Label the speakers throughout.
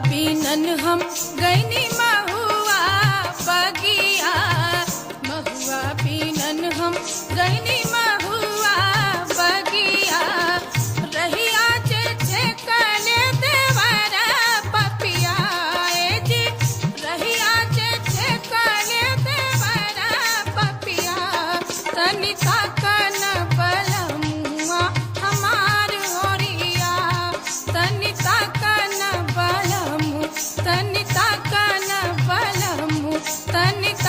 Speaker 1: बिनन हम गैनी महुआ बगिया, महुआ बिनन हम गैनी महुआ बगिया। रहिया जे कले देवर पपिया जी, रहिया जे कले देवर पपिया। तनिका कन बलमुआ हमार ओरिया, तनिका कन बलमु, तनिका कन बलमु, तनिका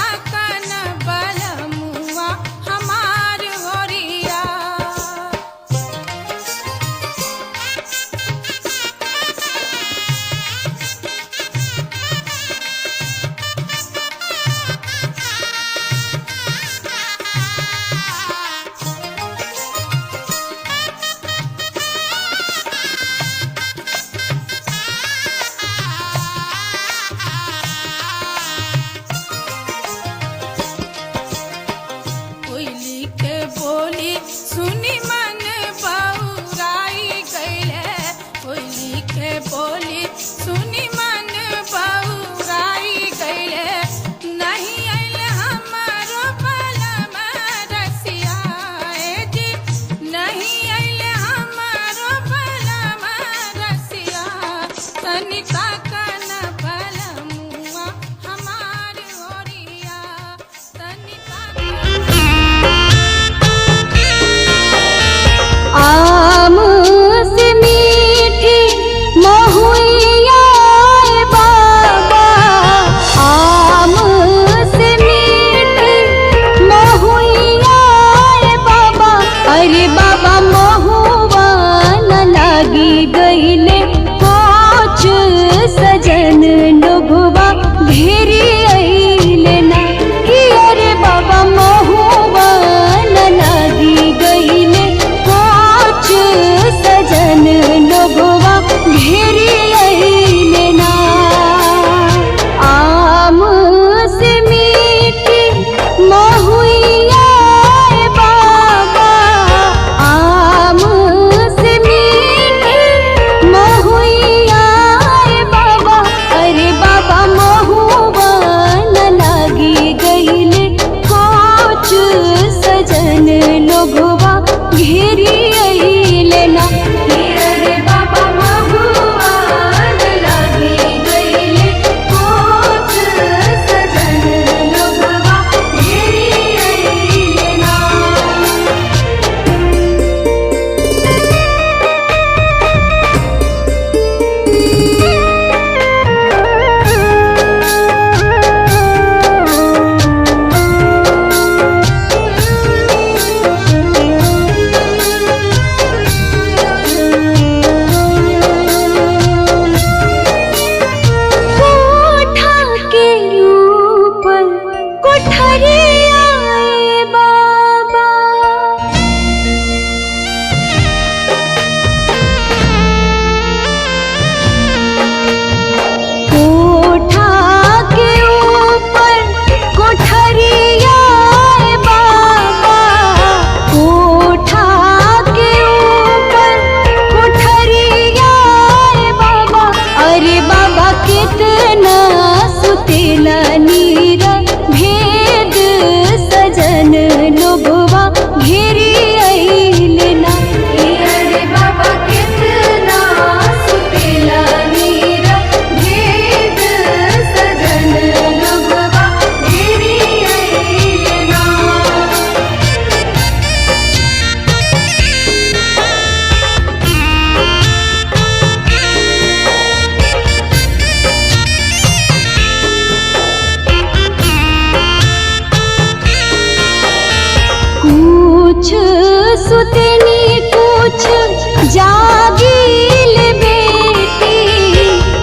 Speaker 2: जागील बेटी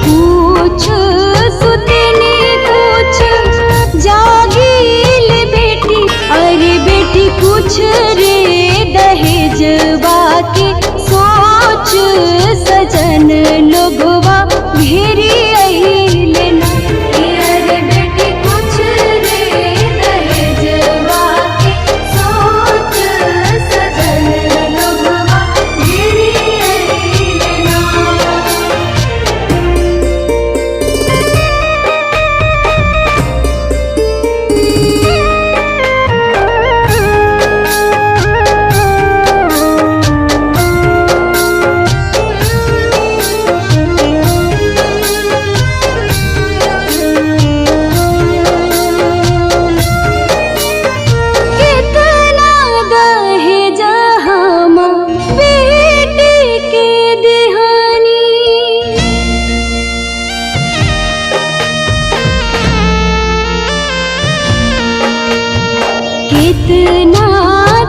Speaker 2: कुछ सुतनी कुछ जागील बेटी, अरे बेटी कुछ रे दहेजवा के सोच सजन लोगवा घेरी अइले ना। अरे बेटी कुछ रे दहेजवा के सोच सजन लोगवा घेरी अइले ना। कितना दहेज हम बेटी के देहानी, कितना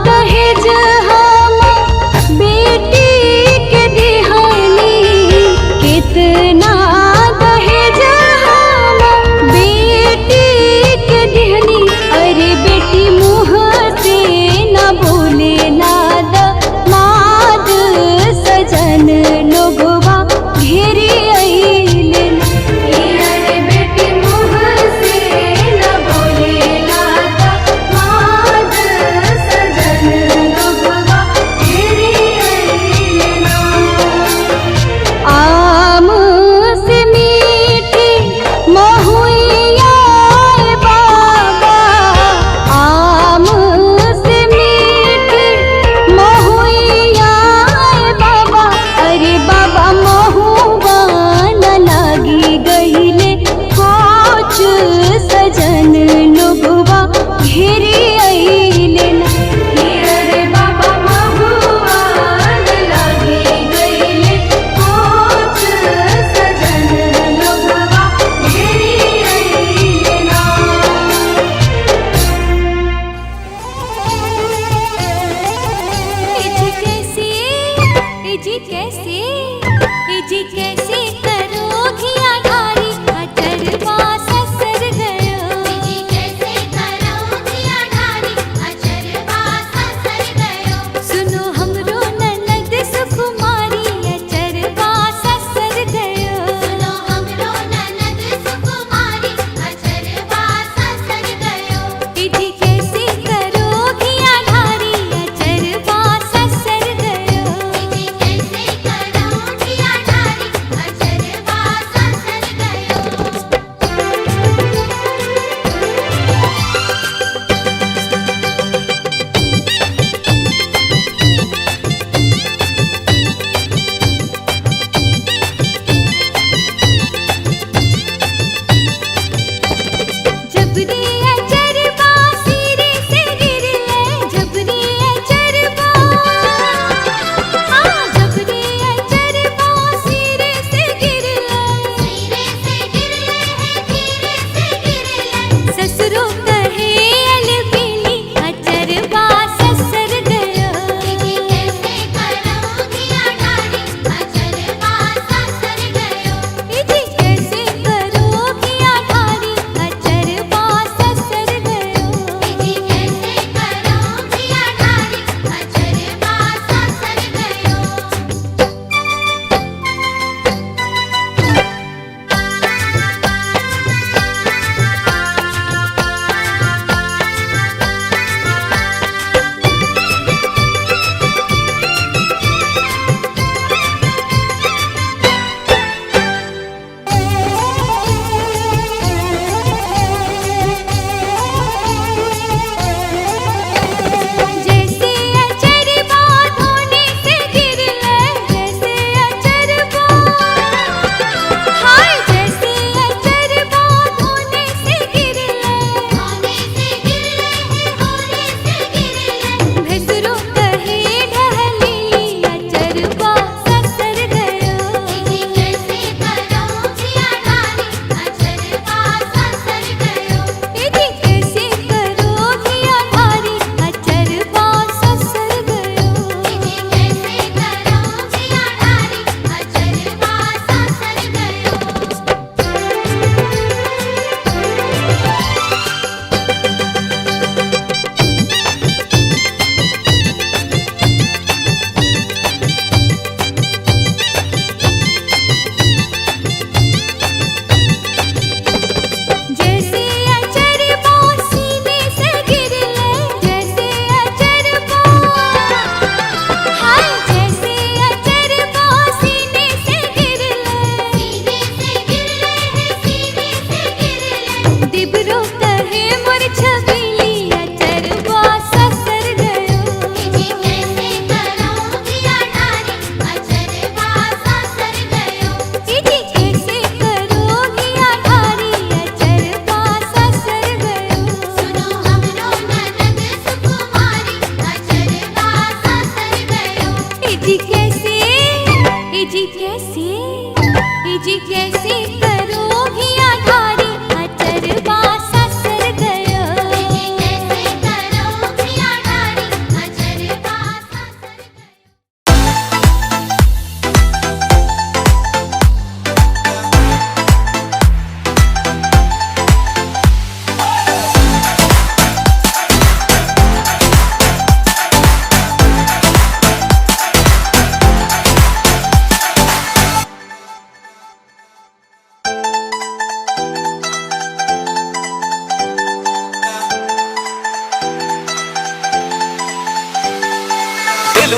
Speaker 2: दहेज हम बेटी के देहानी, कितना दहेज हम बेटी के देहनी, अरे बेटी मुँह से न बोले नाद माद सजन लोगवा घेरी अइले ना। अरे बेटी मुँह से न बोले नाद माद सजन लोगवा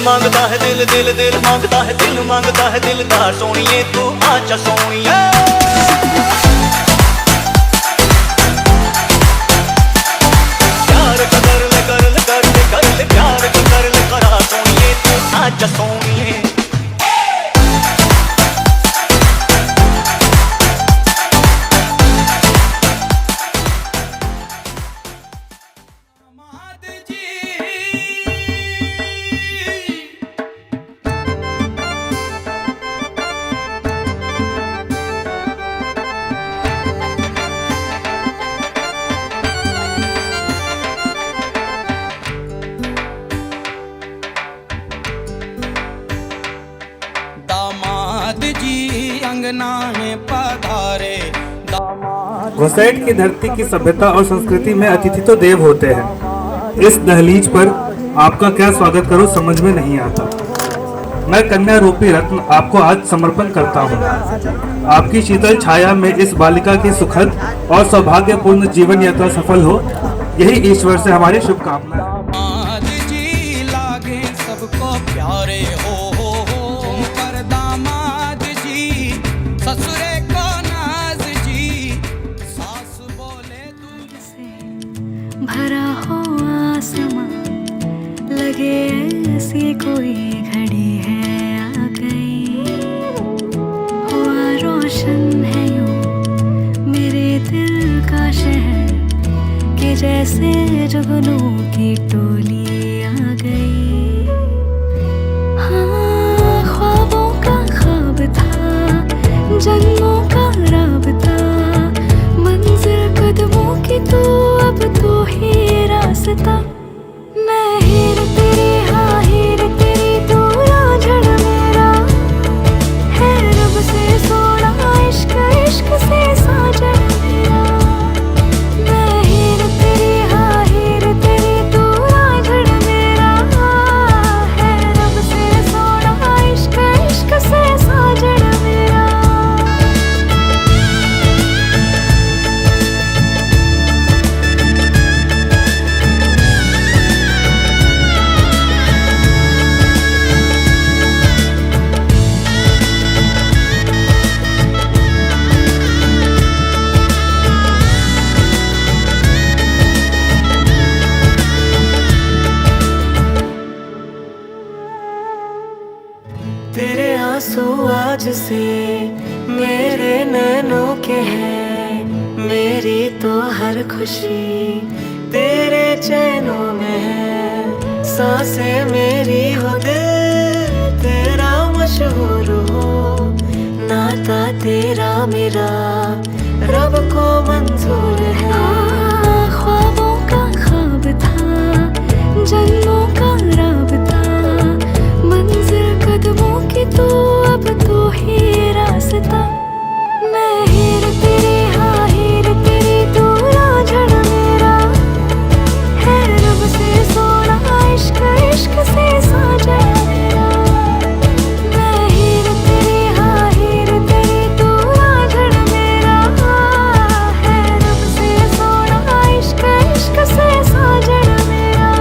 Speaker 3: मांगता है दिल दिल दिल मांगता है दिल मांगता है दिलदार सोनिए तू आजा सोनिए प्यार का कर ले कर ले कर ले कर ले प्यार का कर ले करा सोनिए तू आजा सोनिए
Speaker 4: घुसैठ की धरती की सभ्यता और संस्कृति में अतिथि तो देव होते हैं। इस दहलीज पर आपका क्या स्वागत करूं समझ में नहीं आता। मैं कन्या रूपी रत्न आपको आज समर्पण करता हूं। आपकी शीतल छाया में इस बालिका की सुखद और सौभाग्यपूर्ण जीवन यात्रा सफल हो, यही ईश्वर से हमारी शुभकामनाएं।
Speaker 5: सबको प्यारे हो पर दामाद जी ससुरे को नाज जी सास बोले
Speaker 2: से भरा हो आसमां लगे ऐसी कोई घड़ी है आ गई हुआ रोशन है यूं मेरे दिल का शहर कि जैसे जुगनू की टोली आ गई। ख्वाबों का ख्वाब था जन्मों का राबता मंजिल कदमों की तो अब तो ही रास्ता मैं हीर तेरी हाँ हीर तेरी तू राझड़ मेरा है रब से सोना इश्क इश्क से साजन मेरा मैं हीर तेरी हाँ हीर तेरी तू राझड़ मेरा है रब से सोना इश्क इश्क से साजन मेरा।
Speaker 6: तेरे आंसू आज से मेरे नैनों के हैं मेरी तो हर खुशी तेरे चैनों में है सांसें मेरी हो दिल तेरा मशहूर हो नाता तेरा मेरा रब को मंजूर है। ख्वाबों का ख्वाब था जन्मों का राबता मंजिल कदमों की तो अब तो ही रास्ता मैं हीर तेरी हाँ हीर तेरी तू राझड़ मेरा है रब से सोना इश्क इश्क से साजन मेरा मैं हीर तेरी हाँ हीर तेरी तू राझड़ मेरा है रब से सोना इश्क इश्क से साजन मेरा।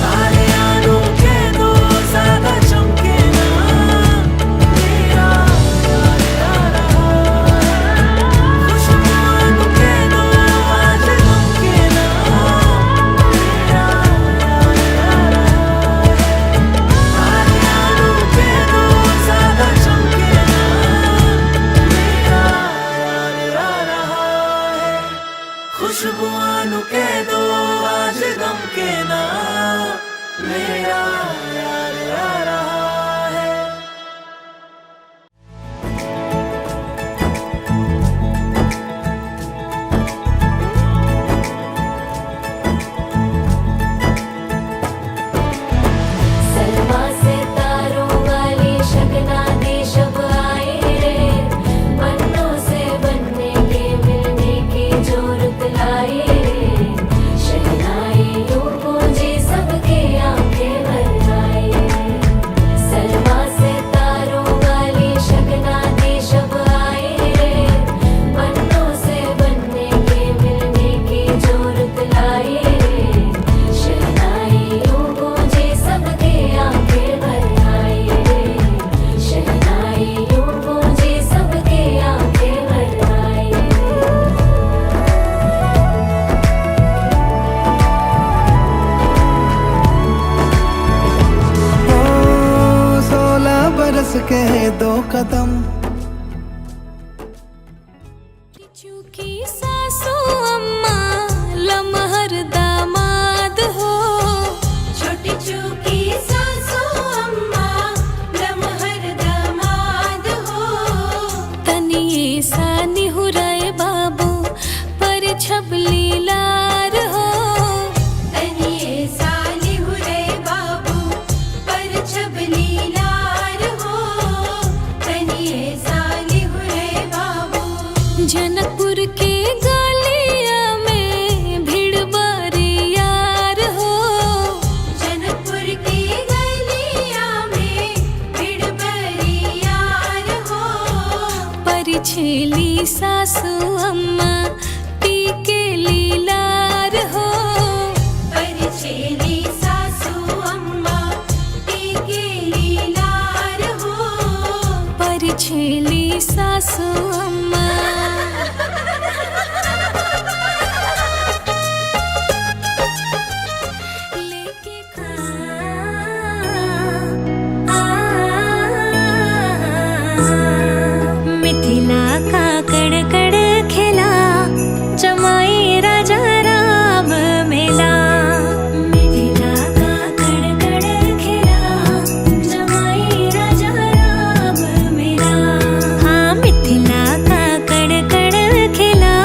Speaker 6: तारे आनों के दो ज़्यादा चमके ना मेरा यार यार खुशबू के दो आज चमके ना मेरा यार यार तारे आनों के दो ज़्यादा चमके ना मेरा यार यार खुशबू के दो आज गम के ना मेरा यार यार है।
Speaker 2: सलमा से तारों वाली शगना दे शब आए रे पन्नों से बनने के मिलने की जो रुत लाए रे शहनाई यूं गूंजे सबके आंखें भर आए सासू अम्मा लमहर दामाद हो,
Speaker 1: छोटी चूकी सासू अम्मा लमहर दामाद हो।
Speaker 2: तनिए सा निहुराए बाबू पर छबली लार हो,
Speaker 1: तनिए सा निहुरे बाबू पर छबली लार हो, तनिए सा निहुरे बाबू।
Speaker 2: जनकपुर के गलिया में भीड़ बारी यार हो,
Speaker 1: जनकपुर की गलिया में भीड़ बड़ी यार हो।
Speaker 2: परिछेली सासू अम्मा पी के लीलार हो,
Speaker 1: परिछेली सासू अम्मा पी के लीलार हो,
Speaker 2: परिछेली सासू अम्मा। लेके मिथिला का कड़कड़ खेला जमाई राजा राम मेला, मिथिला का कड़कड़ खेला जमाई राजा राम मेला। हाँ मिथिला का कड़कड़ खेला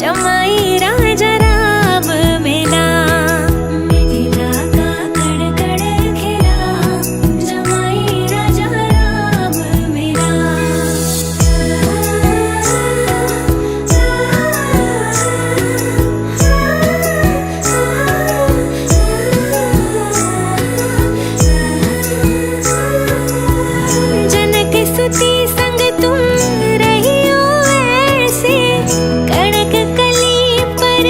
Speaker 2: जमाई राजा राम मेला, मिथिला का कड़कड़ खेला जमाई राजा राम मेला। जनक सुती संग तुम रहियो ऐसे, कड़क कली पर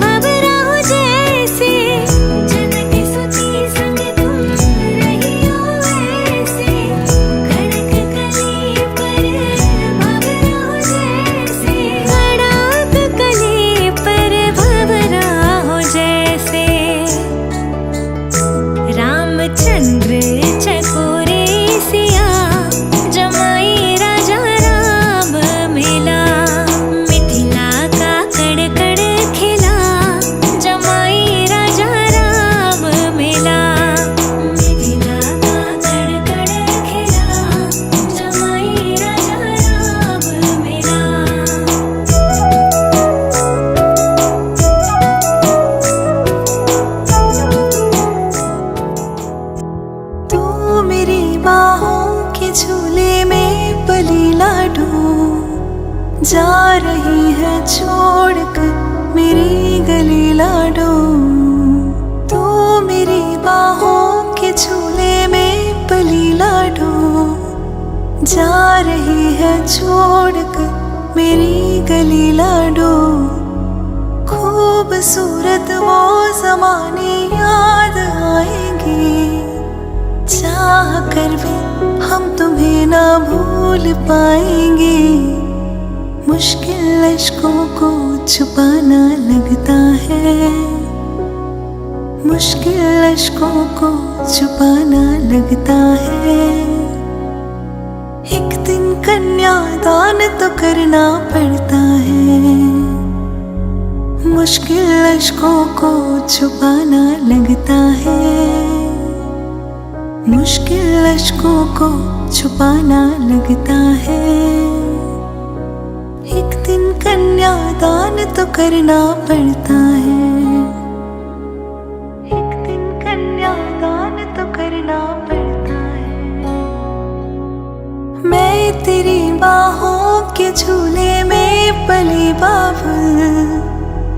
Speaker 2: भंवरा हो जैसे। जनक सुती संग तुम रहियो ऐसे, कड़क कली पर भंवरा हो जैसे। कड़क कली पर भंवरा हो जैसे। रामचंद्र चकोरे सिया जमाई राजा राम मेला, मिथिला का कड़कड़ खेला जमाई राजा राम मेला, मिथिला का कड़कड़ खेला जमाई राजा राम मेला।
Speaker 6: तू मेरी बाहों के झूले में पली लाडू, जा रही है छोड़ कर मेरी गली लाडू। तू मेरी बाहों के झूले में पली लाडू, जा रही है छोड़ कर मेरी गली लाडू। खूबसूरत वो ज़माने याद आएंगे, चाह कर भी हम तुम्हें ना भूल पाएंगे। मुश्किल अश्कों को छुपाना लगता है, मुश्किल अश्कों को छुपाना लगता है। एक दिन कन्यादान तो करना पड़ता है, मुश्किल अश्कों को छुपाना लगता है, मुश्किल अश्कों को छुपाना लगता है। एक दिन कन्यादान तो करना पड़ता है, एक दिन कन्यादान तो करना पड़ता है। मैं तेरी बाहों के झूले में पली बाबुल,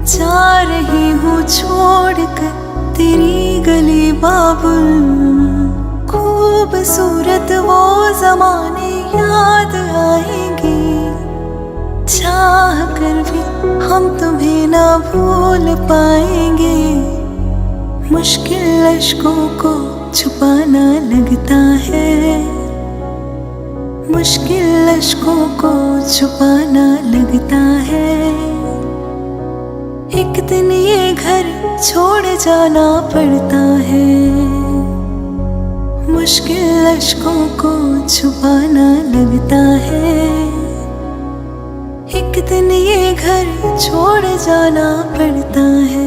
Speaker 6: जा रही हूँ छोड़ कर तेरी गली बाबुल। खूबसूरत वो ज़माने याद आएंगे, चाह कर भी हम तुम्हें ना भूल पाएंगे। मुश्किल अश्कों को छुपाना लगता है, मुश्किल अश्कों को छुपाना लगता है। एक दिन ये घर छोड़ जाना पड़ता है, मुश्किल अश्कों को छुपाना लगता है। एक एक दिन ये घर छोड़ जाना पड़ता है।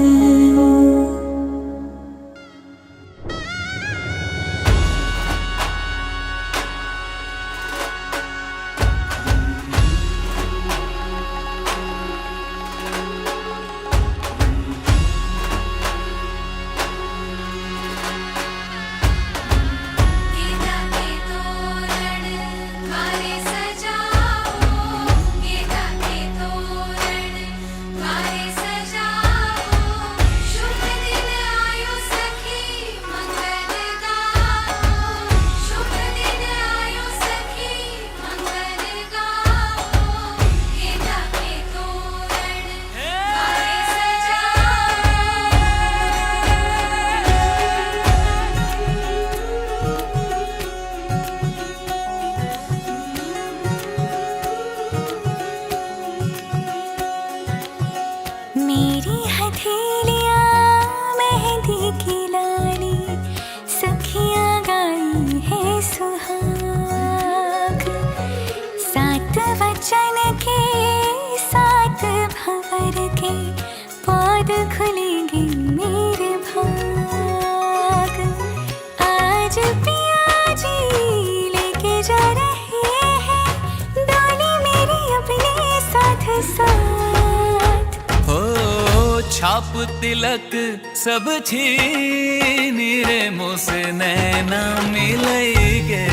Speaker 1: गीता के तोरण द्वारे सजाओ, गीता के तोरण द्वारे सजाओ। शुभ दिन आयो सखी मंगल गाओ, शुभ दिन आयो सखी मंगल गाओ। गीता के तोरण द्वारे
Speaker 2: मेरी हथेलियाँ मेहंदी की लाली, सखियाँ गाई है सुहाग। सात वचन के सात भंवर के, पाद खुलेंगे मेरे भाग। आज पिया जी लेके जा रहे हैं डोली मेरी अपने साथ साथ।
Speaker 5: हो छाप तिलक सब छीन रे मुझसे नैना मिलेगे।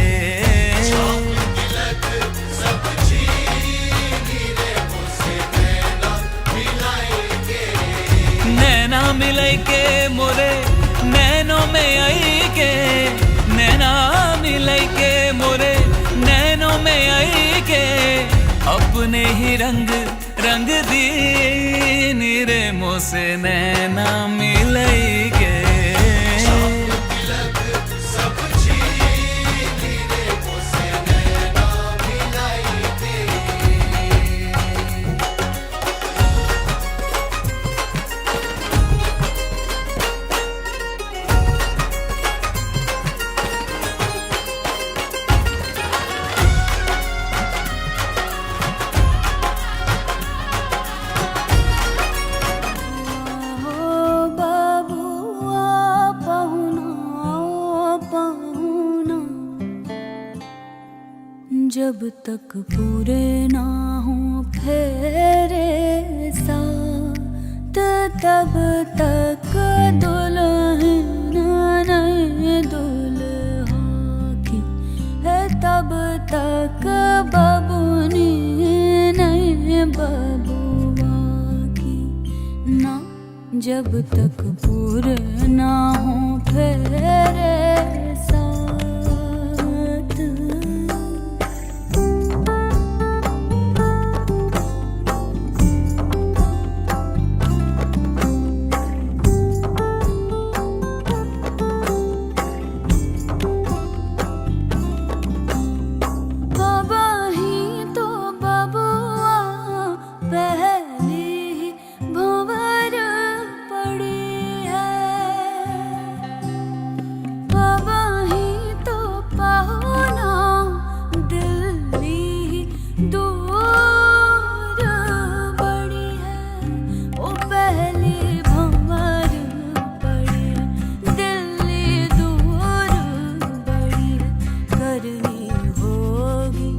Speaker 5: नैना मिलेगे मोरे नैनों में आएगे, नैना मिलेगे मोरे नैनों में आएगे। अपने ही रंग रंग दीन रे मुझसे नैना मिलेगे।
Speaker 2: बाबुआ पहुना पहुना, जब तक पूरे ना हो फेरे साथ, तब तक दुल्हन नहीं दुल्हा की है, तब तक बबुनी नहीं बबुआ की ना। जब तक पूरे ना हो फेरे साथ। बाबा ही तो बबुआ पहली ही भंवर पड़ी है। बाबा ही तो पाहुना दिल्ली ही दूर बड़ी है। वो पहली भंवर पड़ी है, दिल्ली दूर बड़ी है। करनी होगी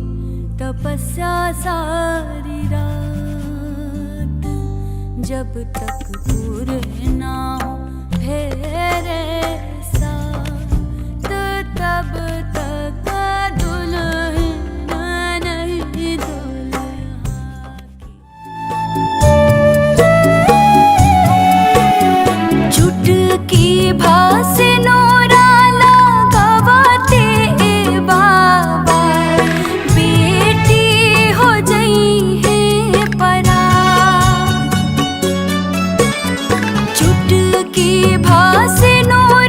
Speaker 2: तपस्या सारी रात, जब तक पूरे ना हो फेरे साथ, तब तक दुल्हन नहीं दुल्हा की। चुटकी भासे नोरा लगावते ए बाबा, बेटी हो जई है परा। चुटकी भासे नोरा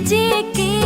Speaker 2: जे के